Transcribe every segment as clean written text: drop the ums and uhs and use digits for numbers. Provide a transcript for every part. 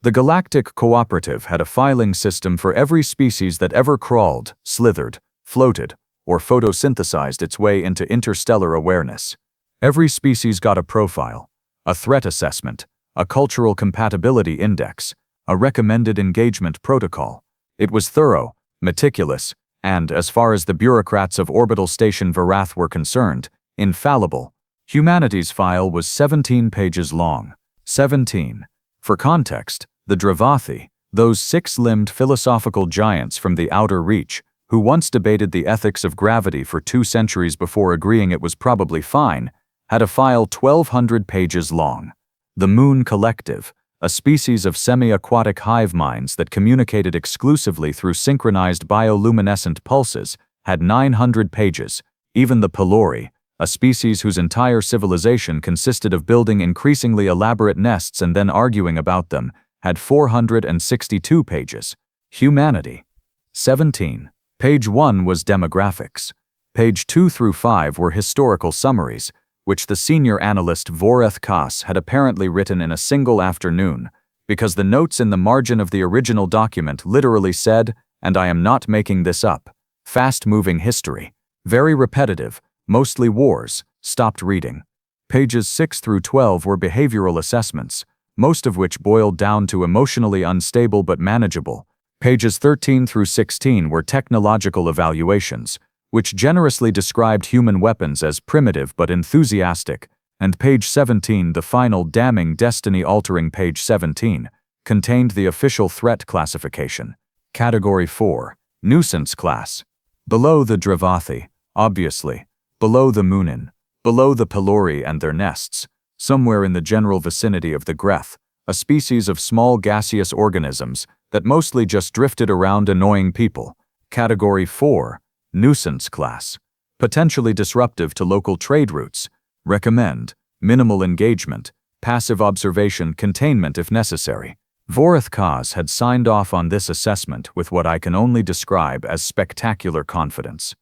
The Galactic Cooperative had a filing system for every species that ever crawled, slithered, floated, or photosynthesized its way into interstellar awareness. Every species got a profile, a threat assessment, a cultural compatibility index, a recommended engagement protocol. It was thorough, meticulous, and, as far as the bureaucrats of Orbital Station Varath were concerned, infallible. Humanity's file was 17 pages long. 17. For context, the Dravathi, those six-limbed philosophical giants from the outer reach, who once debated the ethics of gravity for 2 centuries before agreeing it was probably fine, had a file 1,200 pages long. The Moon Collective, a species of semi-aquatic hive minds that communicated exclusively through synchronized bioluminescent pulses, had 900 pages. Even the Pelori, a species whose entire civilization consisted of building increasingly elaborate nests and then arguing about them, had 462 pages. Humanity. 17. Page 1 was demographics. Page 2 through 5 were historical summaries, which the senior analyst Voreth Kass had apparently written in a single afternoon, because the notes in the margin of the original document literally said, and I am not making this up, fast-moving history. Very repetitive, mostly wars. Stopped reading. Pages 6 through 12 were behavioral assessments, most of which boiled down to emotionally unstable but manageable. Pages 13 through 16 were technological evaluations, which generously described human weapons as primitive but enthusiastic, and page 17, the final damning destiny-altering page 17, contained the official threat classification. Category 4, Nuisance Class. Below the Dravathi, obviously, below the Moonin, below the Pelori and their nests, somewhere in the general vicinity of the Greth, a species of small gaseous organisms that mostly just drifted around annoying people. Category 4, Nuisance Class. Potentially disruptive to local trade routes. Recommend minimal engagement, passive observation, containment if necessary. Voreth Kass had signed off on this assessment with what I can only describe as spectacular confidence.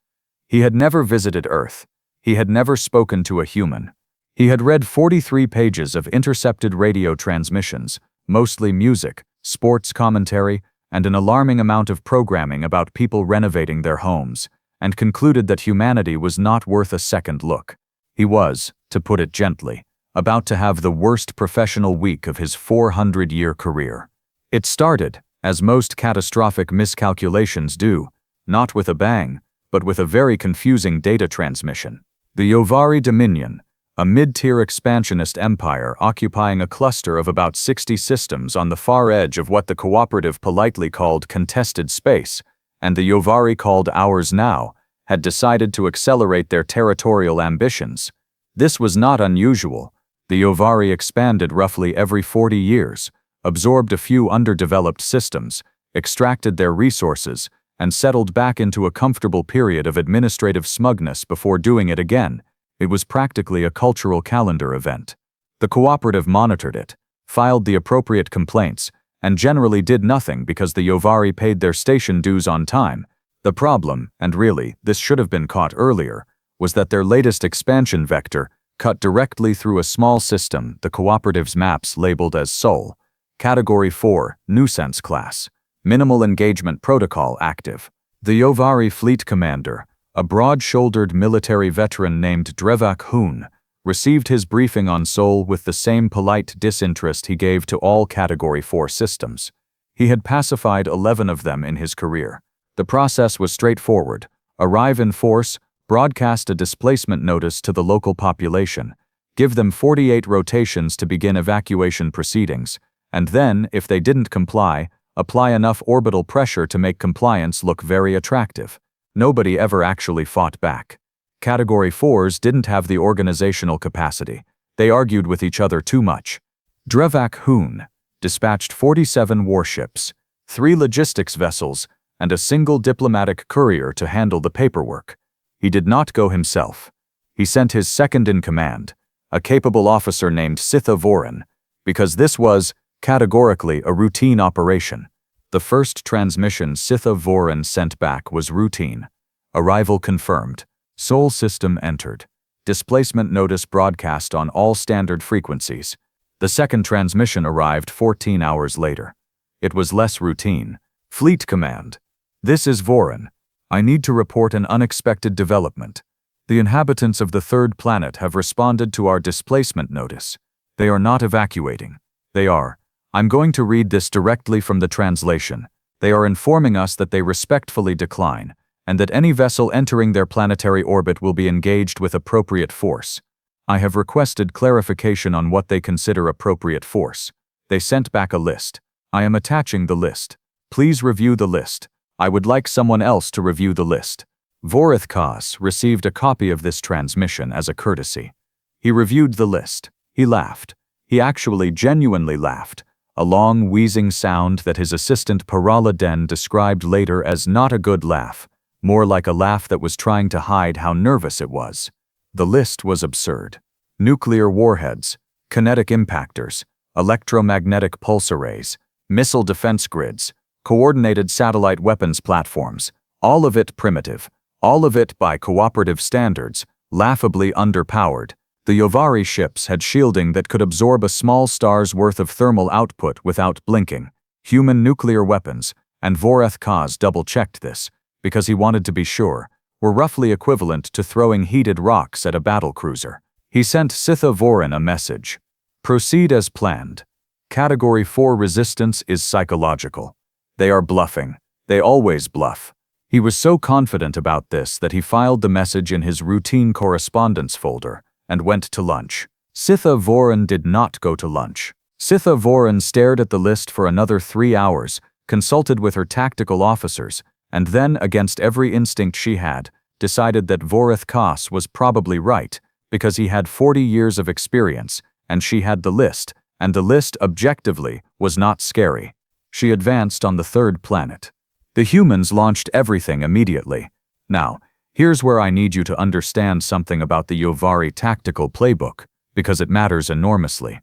He had never visited Earth. He had never spoken to a human. He had read 43 pages of intercepted radio transmissions, mostly music, sports commentary, and an alarming amount of programming about people renovating their homes, and concluded that humanity was not worth a second look. He was, to put it gently, about to have the worst professional week of his 400-year career. It started, as most catastrophic miscalculations do, not with a bang, but with a very confusing data transmission. The Yovaari Dominion, a mid-tier expansionist empire occupying a cluster of about 60 systems on the far edge of what the cooperative politely called contested space, and the Yovaari called ours now, had decided to accelerate their territorial ambitions. This was not unusual. The Yovaari expanded roughly every 40 years, absorbed a few underdeveloped systems, extracted their resources, and settled back into a comfortable period of administrative smugness before doing it again. It was practically a cultural calendar event. The cooperative monitored it, filed the appropriate complaints, and generally did nothing because the Yovaari paid their station dues on time. The problem, and really, this should have been caught earlier, was that their latest expansion vector cut directly through a small system the cooperative's maps labeled as Sol. Category 4, Nuisance Class. Minimal engagement protocol active. The Yovaari fleet commander, a broad-shouldered military veteran named Drevak Hoon, received his briefing on Sol with the same polite disinterest he gave to all Category 4 systems. He had pacified 11 of them in his career. The process was straightforward. Arrive in force, broadcast a displacement notice to the local population, give them 48 rotations to begin evacuation proceedings, and then, if they didn't comply, apply enough orbital pressure to make compliance look very attractive. Nobody ever actually fought back. Category 4s didn't have the organizational capacity. They argued with each other too much. Drevak Hoon dispatched 47 warships, 3 logistics vessels, and a single diplomatic courier to handle the paperwork. He did not go himself. He sent his second-in-command, a capable officer named Sitha Voran, because this was, categorically, a routine operation. The first transmission Sitha Voran sent back was routine. Arrival confirmed. Sol system entered. Displacement notice broadcast on all standard frequencies. The second transmission arrived 14 hours later. It was less routine. Fleet Command. This is Voran. I need to report an unexpected development. The inhabitants of the third planet have responded to our displacement notice. They are not evacuating. They are. I'm going to read this directly from the translation. They are informing us that they respectfully decline, and that any vessel entering their planetary orbit will be engaged with appropriate force. I have requested clarification on what they consider appropriate force. They sent back a list. I am attaching the list. Please review the list. I would like someone else to review the list. Vorith Kas received a copy of this transmission as a courtesy. He reviewed the list. He laughed. He actually genuinely laughed. A long, wheezing sound that his assistant Parala Den described later as not a good laugh, more like a laugh that was trying to hide how nervous it was. The list was absurd. Nuclear warheads, kinetic impactors, electromagnetic pulse arrays, missile defense grids, coordinated satellite weapons platforms, all of it primitive, all of it by cooperative standards, laughably underpowered. The Yovaari ships had shielding that could absorb a small star's worth of thermal output without blinking. Human nuclear weapons, and Voreth Kas double-checked this, because he wanted to be sure, were roughly equivalent to throwing heated rocks at a battlecruiser. He sent Sitha Voran a message. Proceed as planned. Category 4 resistance is psychological. They are bluffing. They always bluff. He was so confident about this that he filed the message in his routine correspondence folder and went to lunch. Sitha Voran did not go to lunch. Sitha Voran stared at the list for another 3 hours, consulted with her tactical officers, and then, against every instinct she had, decided that Voreth Kas was probably right, because he had 40 years of experience, and she had the list, and the list objectively was not scary. She advanced on the third planet. The humans launched everything immediately. Now, here's where I need you to understand something about the Yovaari tactical playbook, because it matters enormously.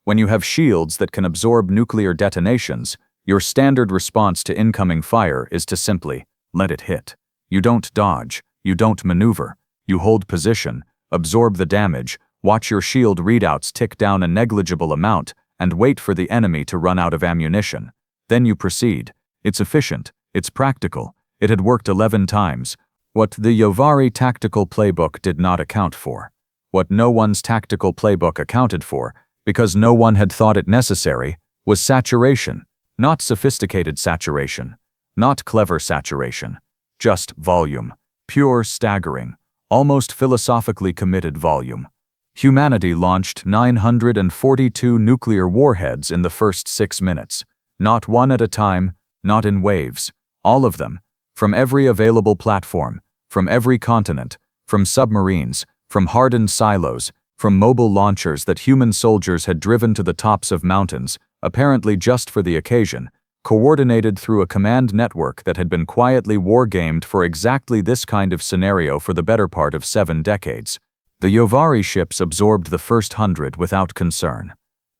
When you have shields that can absorb nuclear detonations, your standard response to incoming fire is to simply let it hit. You don't dodge, you don't maneuver, you hold position, absorb the damage, watch your shield readouts tick down a negligible amount, and wait for the enemy to run out of ammunition. Then you proceed. It's efficient, it's practical, it had worked 11 times. What the Yovaari tactical playbook did not account for. What no one's tactical playbook accounted for, because no one had thought it necessary, was saturation. Not sophisticated saturation, not clever saturation, just volume, pure, staggering, almost philosophically committed volume. Humanity launched 942 nuclear warheads in the first 6 minutes, not one at a time, not in waves, all of them, from every available platform, from every continent, from submarines, from hardened silos, from mobile launchers that human soldiers had driven to the tops of mountains, apparently just for the occasion, coordinated through a command network that had been quietly war-gamed for exactly this kind of scenario for the better part of 7 decades. The Yovaari ships absorbed the first 100 without concern.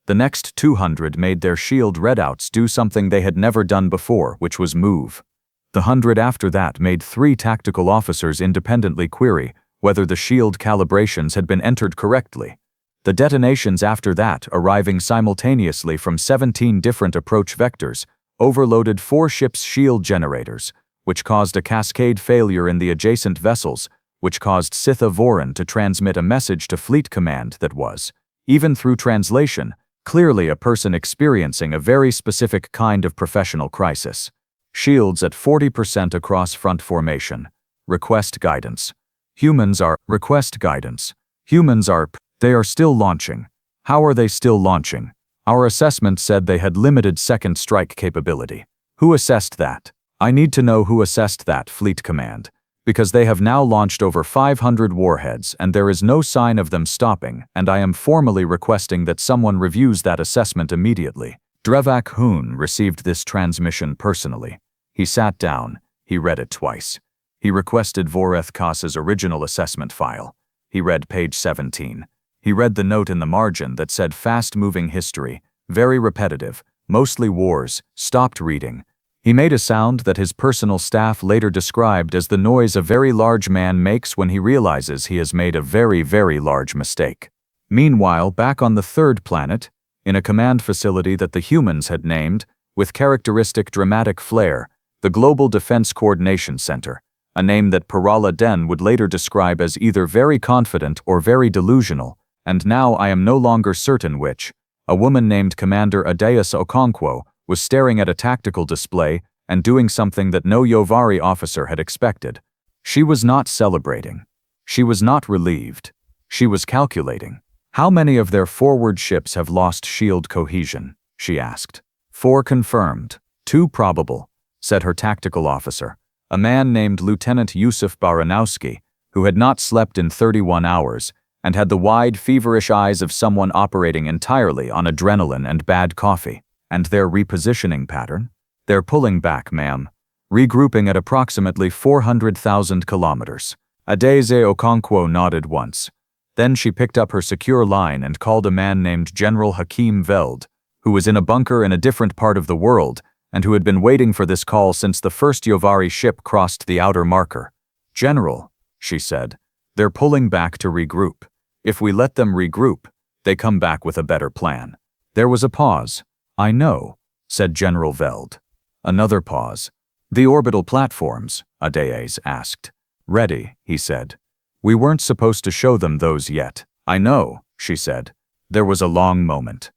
The next 200 made their shield readouts do something they had never done before, which was move. The 100 after that made 3 tactical officers independently query whether the shield calibrations had been entered correctly. The detonations after that, arriving simultaneously from 17 different approach vectors, overloaded 4 ships' shield generators, which caused a cascade failure in the adjacent vessels, which caused Sitha Voran to transmit a message to Fleet Command that was, even through translation, clearly a person experiencing a very specific kind of professional crisis. Shields at 40% across front formation. Request guidance. Humans are request guidance. Humans are they are still launching. How are they still launching? Our assessment said they had limited second strike capability. Who assessed that? I need to know who assessed that, Fleet Command, because they have now launched over 500 warheads and there is no sign of them stopping, and I am formally requesting that someone reviews that assessment immediately. Drevak Hoon received this transmission personally. He sat down. He read it twice. He requested Voreth Kas's original assessment file. He read page 17. He read the note in the margin that said fast-moving history, very repetitive, mostly wars, stopped reading. He made a sound that his personal staff later described as the noise a very large man makes when he realizes he has made a very, very large mistake. Meanwhile, back on the third planet, in a command facility that the humans had named, with characteristic dramatic flair, the Global Defense Coordination Center, a name that Parala Den would later describe as either very confident or very delusional, and now I am no longer certain which. A woman named Commander Adeus Okonkwo was staring at a tactical display and doing something that no Yovaari officer had expected. She was not celebrating. She was not relieved. She was calculating. How many of their forward ships have lost shield cohesion? She asked. 4 confirmed. 2 probable, said her tactical officer, a man named Lieutenant Yusuf Baranowski, who had not slept in 31 hours and had the wide, feverish eyes of someone operating entirely on adrenaline and bad coffee. And their repositioning pattern? They're pulling back, ma'am. Regrouping at approximately 400,000 kilometers. Adeze Okonkwo nodded once. Then she picked up her secure line and called a man named General Hakeem Veld, who was in a bunker in a different part of the world and who had been waiting for this call since the first Yovaari ship crossed the outer marker. General, she said, they're pulling back to regroup. If we let them regroup, they come back with a better plan. There was a pause. I know, said General Veld. Another pause. The orbital platforms, Adeyes asked. Ready, he said. We weren't supposed to show them those yet. I know, she said. There was a long moment.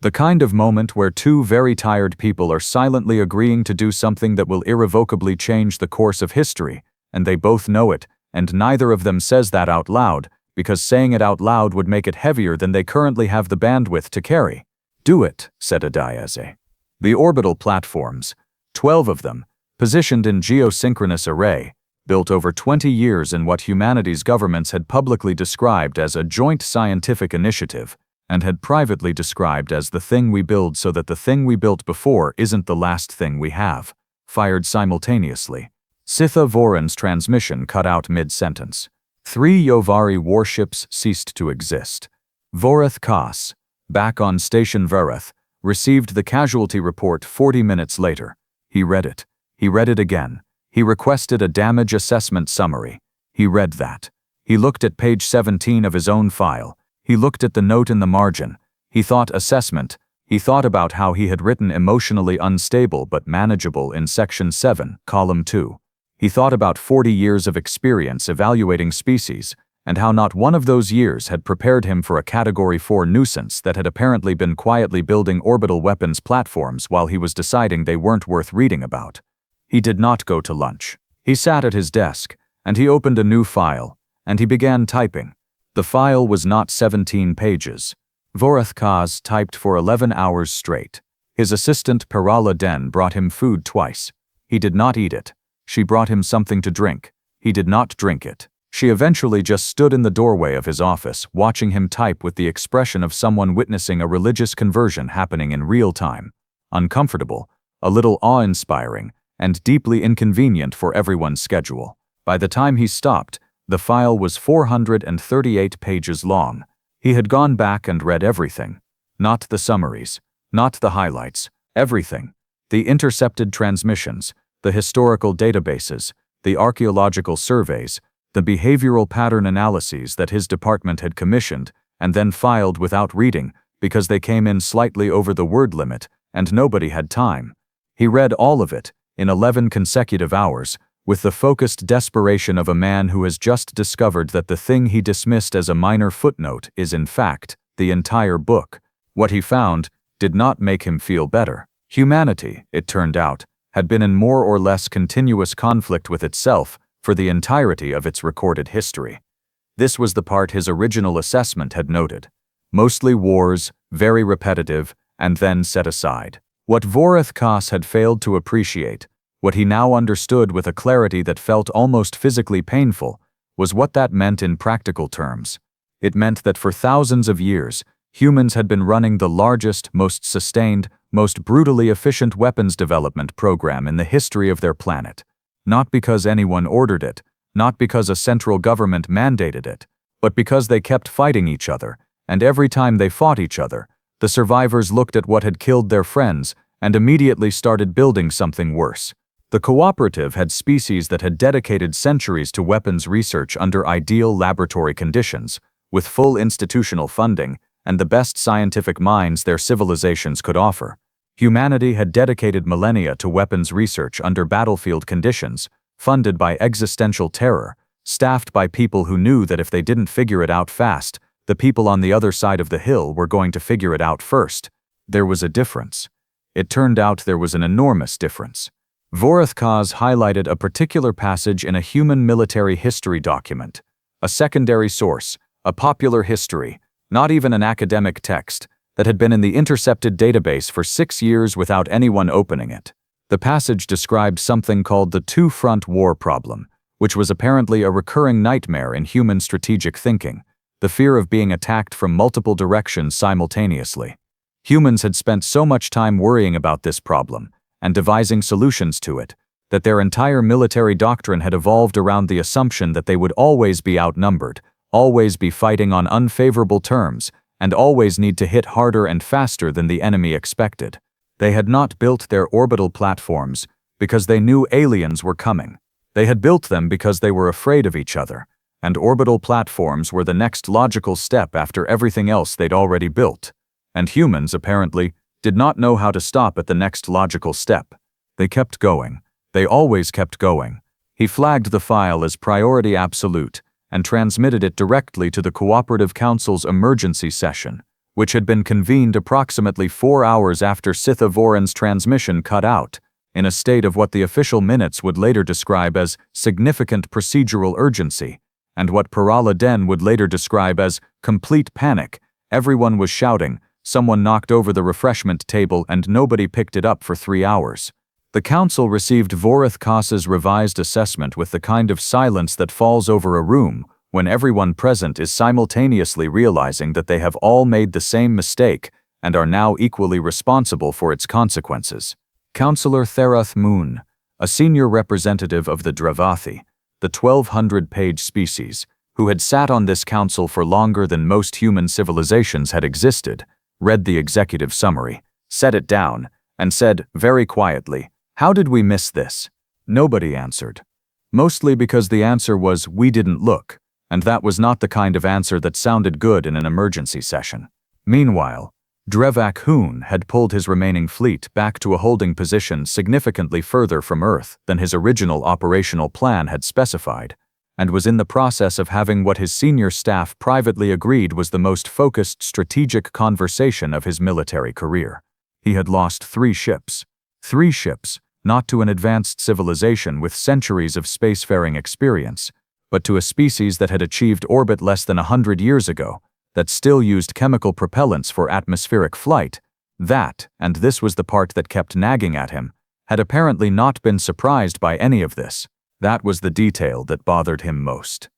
The kind of moment where 2 very tired people are silently agreeing to do something that will irrevocably change the course of history, and they both know it, and neither of them says that out loud, because saying it out loud would make it heavier than they currently have the bandwidth to carry. Do it, said Adeyes. The orbital platforms, 12 of them, positioned in geosynchronous array, built over 20 years in what humanity's governments had publicly described as a joint scientific initiative, and had privately described as the thing we build so that the thing we built before isn't the last thing we have, fired simultaneously. Sitha Voran's transmission cut out mid-sentence. 3 Yovaari warships ceased to exist. Vorath Kas, back on Station Vereth, received the casualty report 40 minutes later. He read it. He read it again. He requested a damage assessment summary. He read that. He looked at page 17 of his own file. He looked at the note in the margin. He thought assessment. He thought about how he had written emotionally unstable but manageable in section 7, column 2. He thought about 40 years of experience evaluating species, and how not one of those years had prepared him for a Category 4 nuisance that had apparently been quietly building orbital weapons platforms while he was deciding they weren't worth reading about. He did not go to lunch. He sat at his desk, and he opened a new file, and he began typing. The file was not 17 pages. Vorath Kaz typed for 11 hours straight. His assistant Parala Den brought him food twice. He did not eat it. She brought him something to drink. He did not drink it. She eventually just stood in the doorway of his office, watching him type with the expression of someone witnessing a religious conversion happening in real time. Uncomfortable, a little awe-inspiring, and deeply inconvenient for everyone's schedule. By the time he stopped, the file was 438 pages long. He had gone back and read everything. Not the summaries, not the highlights, everything. The intercepted transmissions, the historical databases, the archaeological surveys, the behavioral pattern analyses that his department had commissioned and then filed without reading because they came in slightly over the word limit and nobody had time. He read all of it in 11 consecutive hours, with the focused desperation of a man who has just discovered that the thing he dismissed as a minor footnote is in fact the entire book. What he found did not make him feel better. Humanity, it turned out, had been in more or less continuous conflict with itself for the entirety of its recorded history. This was the part his original assessment had noted. Mostly wars, very repetitive, and then set aside. What Vorath Kas had failed to appreciate, what he now understood with a clarity that felt almost physically painful, was what that meant in practical terms. It meant that for thousands of years, humans had been running the largest, most sustained, most brutally efficient weapons development program in the history of their planet. Not because anyone ordered it, not because a central government mandated it, but because they kept fighting each other, and every time they fought each other, the survivors looked at what had killed their friends and immediately started building something worse. The cooperative had species that had dedicated centuries to weapons research under ideal laboratory conditions, with full institutional funding, and the best scientific minds their civilizations could offer. Humanity had dedicated millennia to weapons research under battlefield conditions, funded by existential terror, staffed by people who knew that if they didn't figure it out fast, the people on the other side of the hill were going to figure it out first. There was a difference. It turned out there was an enormous difference. Vorathkaz highlighted a particular passage in a human military history document, a secondary source, a popular history, not even an academic text, that had been in the intercepted database for 6 years without anyone opening it. The passage described something called the two-front war problem, which was apparently a recurring nightmare in human strategic thinking, the fear of being attacked from multiple directions simultaneously. Humans had spent so much time worrying about this problem and devising solutions to it, that their entire military doctrine had evolved around the assumption that they would always be outnumbered, always be fighting on unfavorable terms, and always need to hit harder and faster than the enemy expected. They had not built their orbital platforms because they knew aliens were coming. They had built them because they were afraid of each other, and orbital platforms were the next logical step after everything else they'd already built. And humans, apparently, did not know how to stop at the next logical step. They kept going. They always kept going. He flagged the file as priority absolute and transmitted it directly to the Cooperative Council's emergency session, which had been convened approximately 4 hours after Sithavoran's transmission cut out, in a state of what the official minutes would later describe as significant procedural urgency, and what Parala Den would later describe as complete panic. Everyone was shouting, someone knocked over the refreshment table and nobody picked it up for 3 hours. The council received Vorathkaz's revised assessment with the kind of silence that falls over a room when everyone present is simultaneously realizing that they have all made the same mistake and are now equally responsible for its consequences. Councillor Therath Moon, a senior representative of the Dravathi, the 1,200-page species, who had sat on this council for longer than most human civilizations had existed, read the executive summary, set it down, and said, very quietly, "How did we miss this?" Nobody answered. Mostly because the answer was, "We didn't look," and that was not the kind of answer that sounded good in an emergency session. Meanwhile, Drevak Hoon had pulled his remaining fleet back to a holding position significantly further from Earth than his original operational plan had specified, and was in the process of having what his senior staff privately agreed was the most focused strategic conversation of his military career. He had lost 3 ships. 3 ships, not to an advanced civilization with centuries of spacefaring experience, but to a species that had achieved orbit less than 100 years ago, that still used chemical propellants for atmospheric flight, that, and this was the part that kept nagging at him, had apparently not been surprised by any of this. That was the detail that bothered him most.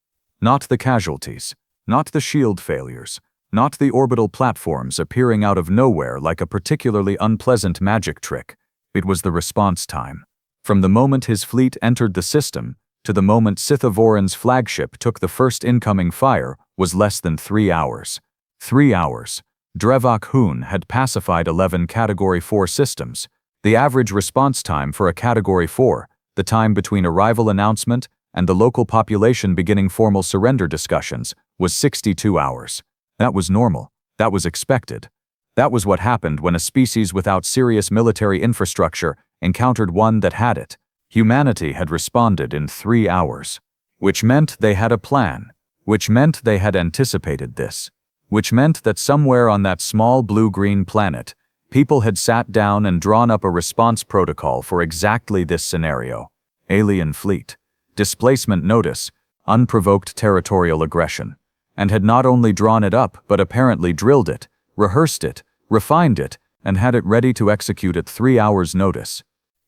Not the casualties, not the shield failures, not the orbital platforms appearing out of nowhere like a particularly unpleasant magic trick. It was the response time. From the moment his fleet entered the system, to the moment Sithavoran's flagship took the first incoming fire, was less than 3 hours. 3 hours. Drevak Hoon had pacified 11 Category 4 systems. The average response time for a Category 4, the time between arrival announcement and the local population beginning formal surrender discussions, was 62 hours. That was normal. That was expected. That was what happened when a species without serious military infrastructure encountered one that had it. Humanity had responded in 3 hours. Which meant they had a plan. Which meant they had anticipated this. Which meant that somewhere on that small blue-green planet, people had sat down and drawn up a response protocol for exactly this scenario. Alien fleet. Displacement notice. Unprovoked territorial aggression. And had not only drawn it up but apparently drilled it, rehearsed it, refined it, and had it ready to execute at 3 hours' notice.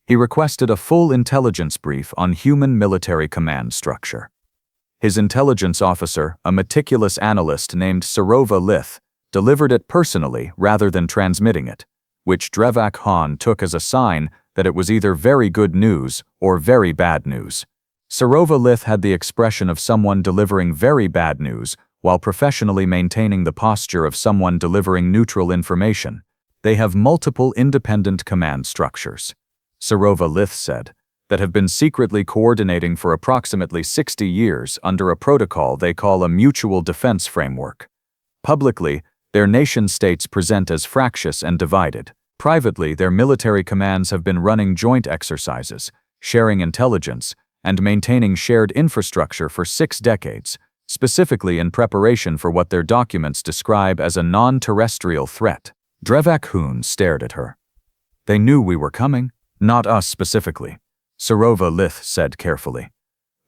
He requested a full intelligence brief on human military command structure. His intelligence officer, a meticulous analyst named Sarova Lith, delivered it personally rather than transmitting it, which Drevak Han took as a sign that it was either very good news or very bad news. Sarova Lith had the expression of someone delivering very bad news while professionally maintaining the posture of someone delivering neutral information. They have multiple independent command structures, Sarova Lith said, that have been secretly coordinating for approximately 60 years under a protocol they call a mutual defense framework. Publicly, Their nation-states present as fractious and divided. Privately, their military commands have been running joint exercises, sharing intelligence, and maintaining shared infrastructure for 6 decades, specifically in preparation for what their documents describe as a non-terrestrial threat. Drevak Hun stared at her. They knew we were coming? Not us specifically, Sarova Lith said carefully.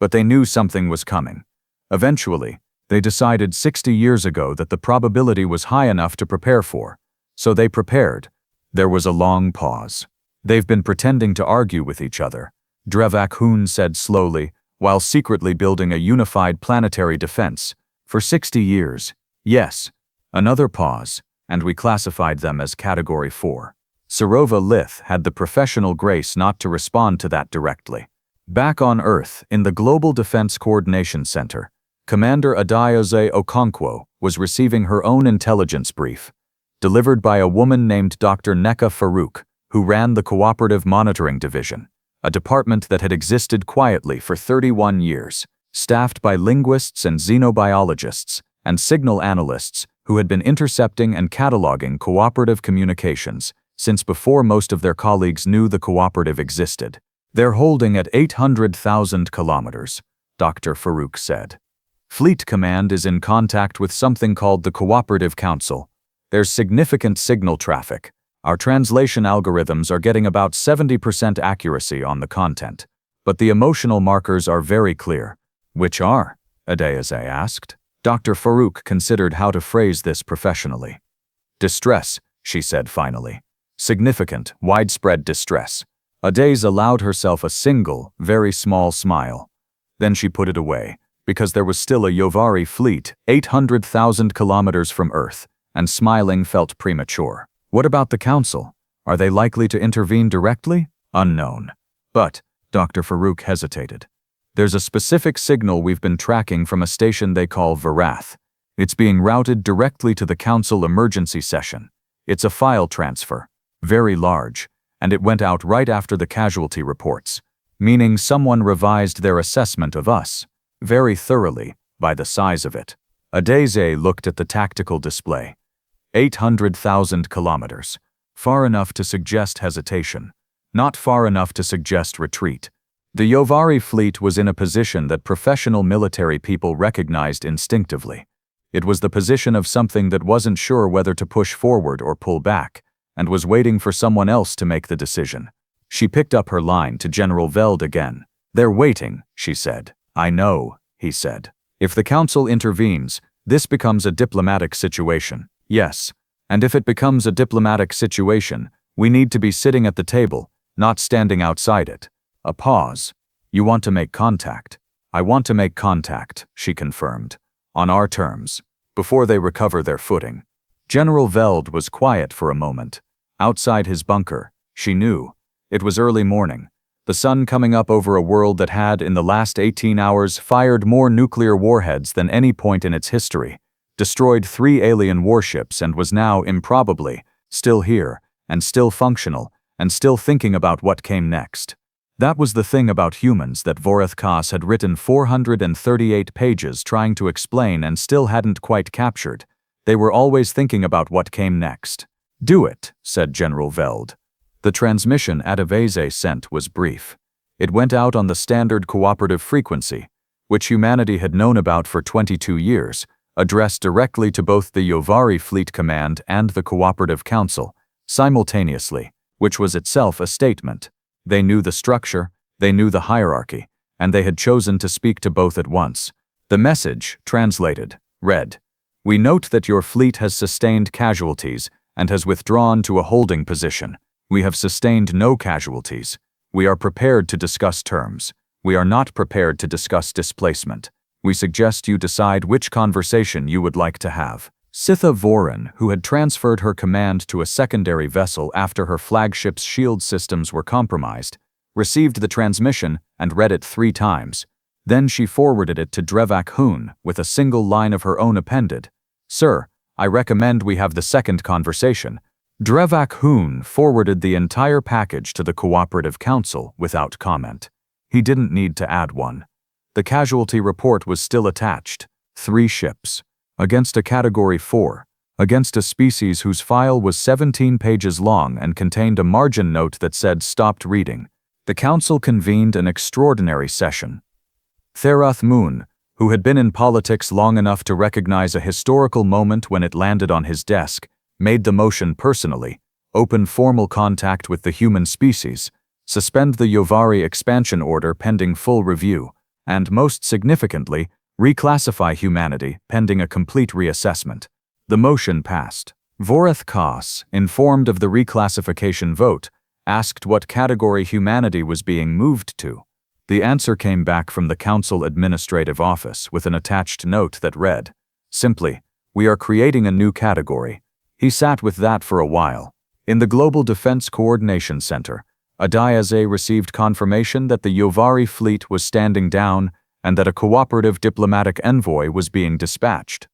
But they knew something was coming. Eventually, they decided 60 years ago that the probability was high enough to prepare for. So they prepared. There was a long pause. They've been pretending to argue with each other, Drevak Hun said slowly, while secretly building a unified planetary defense. For 60 years. Yes. Another pause, and we classified them as Category 4. Sarova Lith had the professional grace not to respond to that directly. Back on Earth, in the Global Defense Coordination Center, Commander Adeoze Okonkwo was receiving her own intelligence brief, delivered by a woman named Dr. Neka Farouk, who ran the Cooperative Monitoring Division, a department that had existed quietly for 31 years, staffed by linguists and xenobiologists and signal analysts who had been intercepting and cataloging cooperative communications since before most of their colleagues knew the cooperative existed. They're holding at 800,000 kilometers, Dr. Farouk said. Fleet Command is in contact with something called the Cooperative Council. There's significant signal traffic. Our translation algorithms are getting about 70% accuracy on the content, but the emotional markers are very clear. Which are? Adeoze asked. Dr. Farouk considered how to phrase this professionally. Distress, she said finally. Significant, widespread distress. Adeoze allowed herself a single, very small smile. Then she put it away, because there was still a Yovaari fleet 800,000 kilometers from Earth, and smiling felt premature. What about the Council? Are they likely to intervene directly? Unknown. But, Dr. Farouk hesitated. There's a specific signal we've been tracking from a station they call Varath. It's being routed directly to the Council emergency session. It's a file transfer. Very large, and it went out right after the casualty reports, meaning someone revised their assessment of us, very thoroughly, by the size of it. Adeoze looked at the tactical display. 800,000 kilometers. Far enough to suggest hesitation, not far enough to suggest retreat. The Yovaari fleet was in a position that professional military people recognized instinctively. It was the position of something that wasn't sure whether to push forward or pull back, and was waiting for someone else to make the decision. She picked up her line to General Veld again. They're waiting, she said. I know, he said. If the Council intervenes, this becomes a diplomatic situation. Yes, and if it becomes a diplomatic situation, we need to be sitting at the table, not standing outside it. A pause. You want to make contact. I want to make contact, she confirmed. On our terms. Before they recover their footing. General Veld was quiet for a moment. Outside his bunker, she knew. It was early morning. The sun coming up over a world that had, in the last 18 hours, fired more nuclear warheads than any point in its history, destroyed 3 alien warships and was now, improbably, still here, and still functional, and still thinking about what came next. That was the thing about humans that Vorath Kas had written 438 pages trying to explain and still hadn't quite captured. They were always thinking about what came next. Do it, said General Veld. The transmission Adeoze sent was brief. It went out on the standard cooperative frequency, which humanity had known about for 22 years, addressed directly to both the Yovaari Fleet Command and the Cooperative Council, simultaneously, which was itself a statement. They knew the structure, they knew the hierarchy, and they had chosen to speak to both at once. The message, translated, read, "We note that your fleet has sustained casualties and has withdrawn to a holding position. We have sustained no casualties. We are prepared to discuss terms. We are not prepared to discuss displacement. We suggest you decide which conversation you would like to have." Sitha Vorin, who had transferred her command to a secondary vessel after her flagship's shield systems were compromised, received the transmission and read it 3 times. Then she forwarded it to Drevak Hun with a single line of her own appended. "Sir, I recommend we have the second conversation." Drevak Hun forwarded the entire package to the Cooperative Council without comment. He didn't need to add one. The casualty report was still attached. 3 ships. Against a Category 4. against a species whose file was 17 pages long and contained a margin note that said "stopped reading." The council convened an extraordinary session. Therath Moon, who had been in politics long enough to recognize a historical moment when it landed on his desk, made the motion personally: open formal contact with the human species, suspend the Yovaari expansion order pending full review, and most significantly, reclassify humanity pending a complete reassessment. The motion passed. Voreth Kas, informed of the reclassification vote, asked what category humanity was being moved to. The answer came back from the Council Administrative Office with an attached note that read, simply, "We are creating a new category." He sat with that for a while. In the Global Defense Coordination Center, Adiaze received confirmation that the Yovaari fleet was standing down and that a cooperative diplomatic envoy was being dispatched.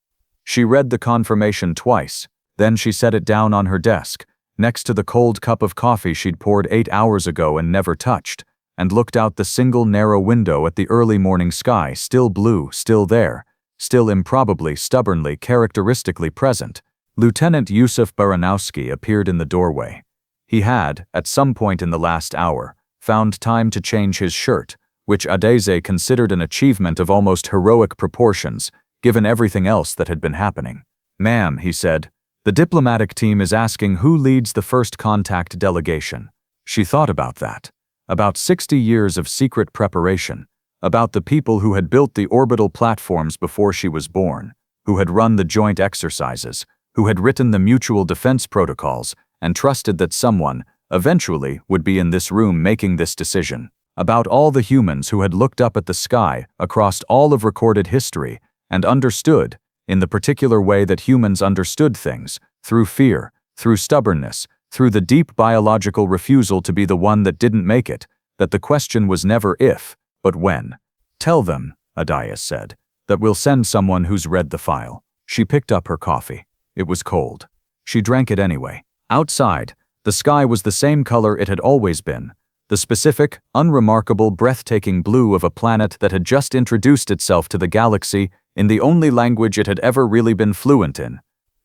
She read the confirmation twice, then she set it down on her desk, next to the cold cup of coffee she'd poured 8 hours ago and never touched, and looked out the single narrow window at the early morning sky, still blue, still there, still improbably, stubbornly, characteristically present. Lieutenant Yusuf Baranowski appeared in the doorway. He had, at some point in the last hour, found time to change his shirt, which Adiaze considered an achievement of almost heroic proportions, given everything else that had been happening. "Ma'am," he said, "the diplomatic team is asking who leads the first contact delegation." She thought about that. About 60 years of secret preparation, about the people who had built the orbital platforms before she was born, who had run the joint exercises, who had written the mutual defense protocols, and trusted that someone, eventually, would be in this room making this decision. About all the humans who had looked up at the sky across all of recorded history and understood, in the particular way that humans understood things, through fear, through stubbornness, through the deep biological refusal to be the one that didn't make it, that the question was never if, but when. "Tell them," Adiaze said, "that we'll send someone who's read the file." She picked up her coffee. It was cold. She drank it anyway. Outside, the sky was the same color it had always been, the specific, unremarkable, breathtaking blue of a planet that had just introduced itself to the galaxy in the only language it had ever really been fluent in.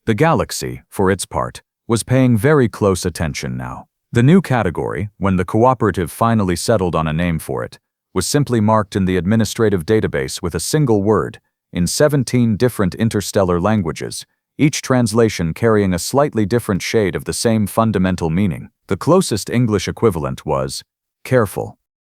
The galaxy, for its part, was paying very close attention now. The new category, when the cooperative finally settled on a name for it, was simply marked in the administrative database with a single word, in 17 different interstellar languages, each translation carrying a slightly different shade of the same fundamental meaning. The closest English equivalent was, "careful."